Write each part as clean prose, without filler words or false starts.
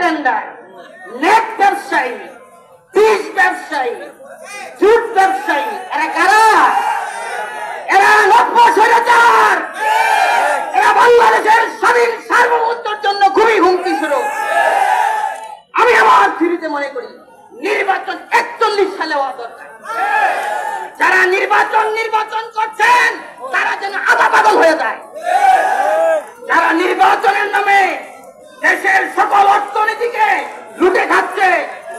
Tender, net ব্যবসায়ী, বীজ ব্যবসায়ী, জুট ব্যবসায়ী, এরা কারা? এরা নব্য স্বৈরাচার। এরা বাংলাদেশের স্বাধীন সার্বভৌমত্বের জন্য খুবই হুমকি স্বরূপ। আমি আমার থিওরিতে মনে করি নির্বাচন 41 সালে হওয়া দরকার। যারা নির্বাচন করছেন তারা যেন আধা পাগল হয়ে যায়। যারা নির্বাচনের নামে দেশের সকল অর্থনীতিকে লুটে খাচ্ছে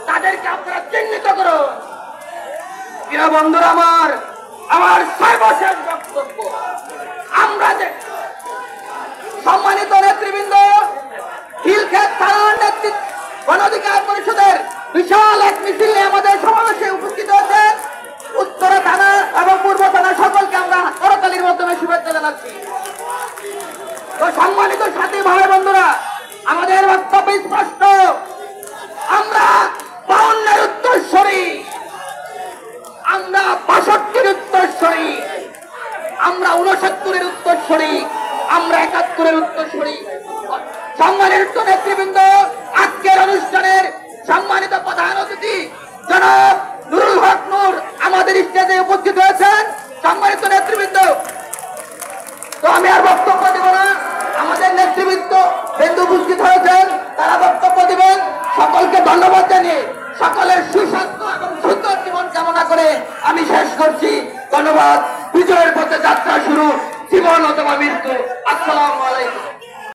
তাদেরকে আপনারা চিহ্নিত করুন। প্রিয় বন্ধুরা, আমার সর্বশেষ বক্তব্য, আমরা যে সম্মানিত নেতৃবৃন্দ, খিলক্ষেত থানার নেতৃত্ব গণ অধিকার পরিষদের বিশাল এক মিছিলে আমাদের সমাবেশে উপস্থিত হয়েছেন উত্তরা থানা এবং পূর্ব থানা সকলকে আমরা করতালির মাধ্যমে শুভেচ্ছা জানাচ্ছি। তো সম্মানিত সাথী ভাই বন্ধুরা, আমাদের বক্তব্য স্পষ্ট। আমরা 52-এর উত্তরসূরি, আমরা 62-এর উত্তরসূরি, আমরা 69-এর উত্তরসূরি, আমরা 71-এর উত্তরসূরি। সম্মানিত নেতৃবৃন্দ, আজকের অনুষ্ঠানের সম্মানিত প্রধান অতিথি জনাব নুরুল হক নূর আমাদের স্টেজে উপস্থিত হয়েছেন। সম্মানিত নেতৃবৃন্দ, তো আমি আর বক্তব্য দেব না, আমাদের নেতৃবৃন্দ বিন্দু উপস্থিত হয়েছেন, তারা বক্তব্য দিবেন। সকলকে ধন্যবাদ জানিয়ে সকলের সুস্বাস্থ্য এবং সুন্দর জীবন কামনা করে আমি শেষ করছি। ধন্যবাদ। বিজয়ের পথে যাত্রা শুরু, জীবন অথবা মৃত্যু। আসসালামু আলাইকুম।